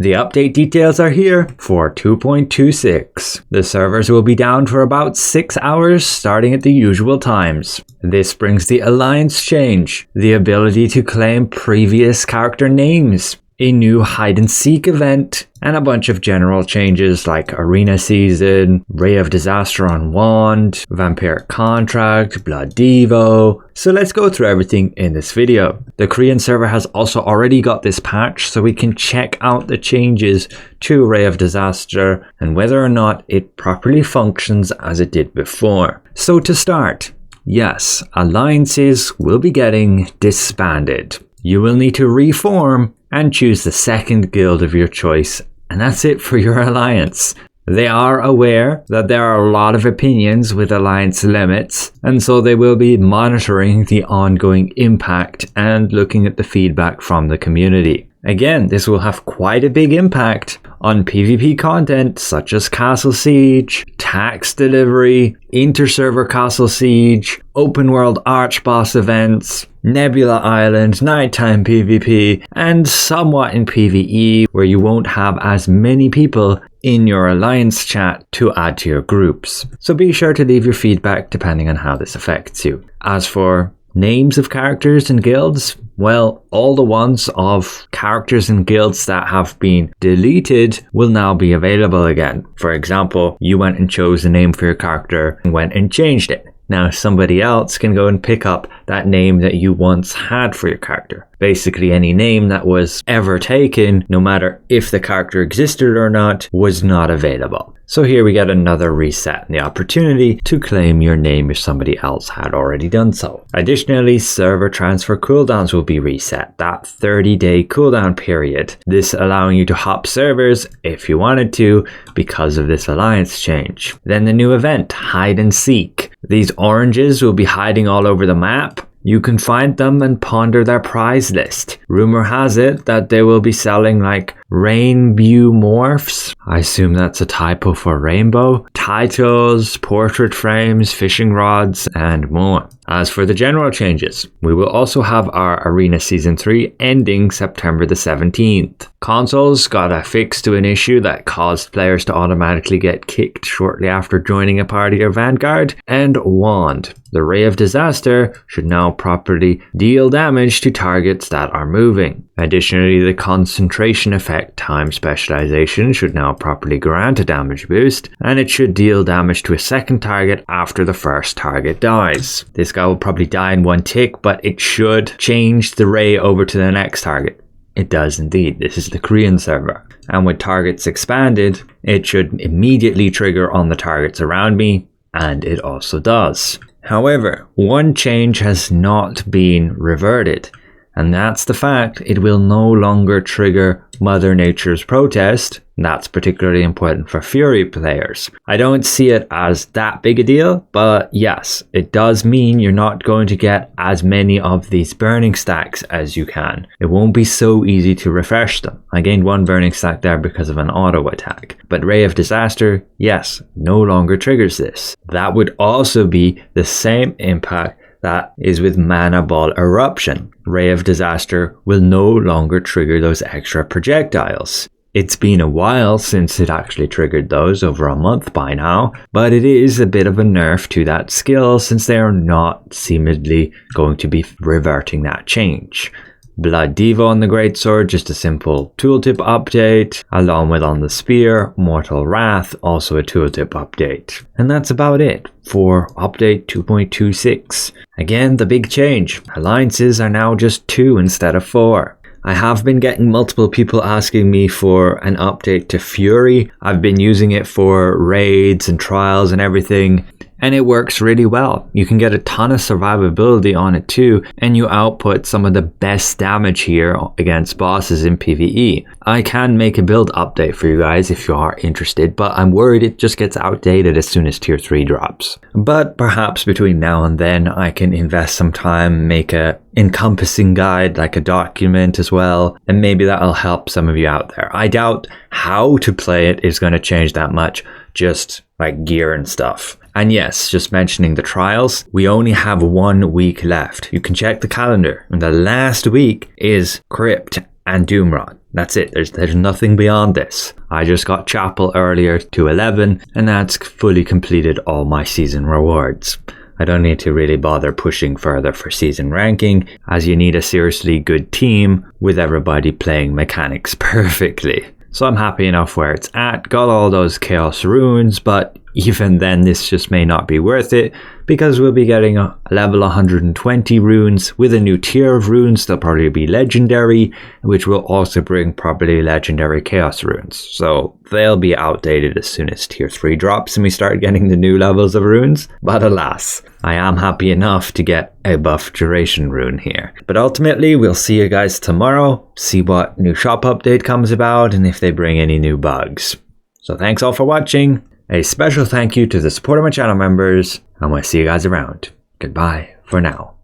The update details are here for 2.26. The servers will be down for about 6 hours starting at the usual times. This brings the alliance change, the ability to claim previous character names, a new hide and seek event, and a bunch of general changes like arena season, Ray of Disaster on Wand, Vampiric Contract, Blood Devo. So let's go through everything in this video. The Korean server has also already got this patch, so we can check out the changes to Ray of Disaster and whether or not it properly functions as it did before. So to start, yes, alliances will be getting disbanded. You will need to reform and choose the second guild of your choice, and that's it for your alliance. They are aware that there are a lot of opinions with alliance limits, and so they will be monitoring the ongoing impact and looking at the feedback from the community. Again, this will have quite a big impact on PvP content such as Castle Siege, Tax Delivery, Inter-Server Castle Siege, Open World Arch Boss events, Nebula Island, Nighttime PvP, and somewhat in PvE where you won't have as many people in your alliance chat to add to your groups. So be sure to leave your feedback depending on how this affects you. As for names of characters and guilds, well, all the ones of characters and guilds that have been deleted will now be available again. For example, you went and chose a name for your character and went and changed it. Now somebody else can go and pick up that name that you once had for your character. Basically any name that was ever taken, no matter if the character existed or not, was not available. So here we get another reset and the opportunity to claim your name if somebody else had already done so. Additionally, server transfer cooldowns will be reset, that 30-day cooldown period. This allowing you to hop servers if you wanted to because of this alliance change. Then the new event, Hide and Seek. These oranges will be hiding all over the map. You can find them and ponder their prize list. Rumor has it that they will be selling like rainbow morphs. I assume that's a typo for rainbow. Titles, portrait frames, fishing rods, and more. As for the general changes, we will also have our Arena Season 3 ending September the 17th. Consoles got a fix to an issue that caused players to automatically get kicked shortly after joining a party or vanguard, and Wand. The Ray of Disaster should now properly deal damage to targets that are moving. Additionally, the concentration effect time specialization should now properly grant a damage boost, and it should deal damage to a second target after the first target dies. This guy will probably die in one tick, but it should change the Ray over to the next target. It does indeed. This is the Korean server. And with targets expanded, it should immediately trigger on the targets around me, and it also does. However, one change has not been reverted, and that's the fact it will no longer trigger Mother Nature's protest. That's particularly important for Fury players. I don't see it as that big a deal, but yes, it does mean you're not going to get as many of these burning stacks as you can. It won't be so easy to refresh them. I gained one burning stack there because of an auto attack. But Ray of Disaster, yes, no longer triggers this. That would also be the same impact that is with Mana Ball Eruption. Ray of Disaster will no longer trigger those extra projectiles. It's been a while since it actually triggered those, over a month by now, but it is a bit of a nerf to that skill since they are not seemingly going to be reverting that change. Blood Devo on the Greatsword, just a simple tooltip update, along with on the Spear, Mortal Wrath, also a tooltip update. And that's about it for update 2.26. Again, the big change. Alliances are now just 2 instead of 4. I have been getting multiple people asking me for an update to Fury. I've been using it for raids and trials and everything, and it works really well. You can get a ton of survivability on it too, and you output some of the best damage here against bosses in PvE. I can make a build update for you guys if you are interested, but I'm worried it just gets outdated as soon as tier 3 drops. But perhaps between now and then I can invest some time, make a encompassing guide, like a document as well, and maybe that'll help some of you out there. I doubt how to play it is going to change that much, just like gear and stuff. And yes, just mentioning the trials, we only have 1 week left. You can check the calendar, and the last week is Crypt and Doomrod. That's it. There's nothing beyond this. I just got Chapel earlier to 11, and that's fully completed all my season rewards. I don't need to really bother pushing further for season ranking, as you need a seriously good team with everybody playing mechanics perfectly. So I'm happy enough where it's at, got all those Chaos Runes, but even then this just may not be worth it, because we'll be getting a level 120 runes with a new tier of runes. They'll probably be legendary, which will also bring probably legendary Chaos Runes. So they'll be outdated as soon as tier 3 drops and we start getting the new levels of runes. But alas, I am happy enough to get a buff duration rune here. But ultimately, we'll see you guys tomorrow, see what new shop update comes about and if they bring any new bugs. So thanks all for watching. A special thank you to the support of my channel members, and we'll see you guys around. Goodbye for now.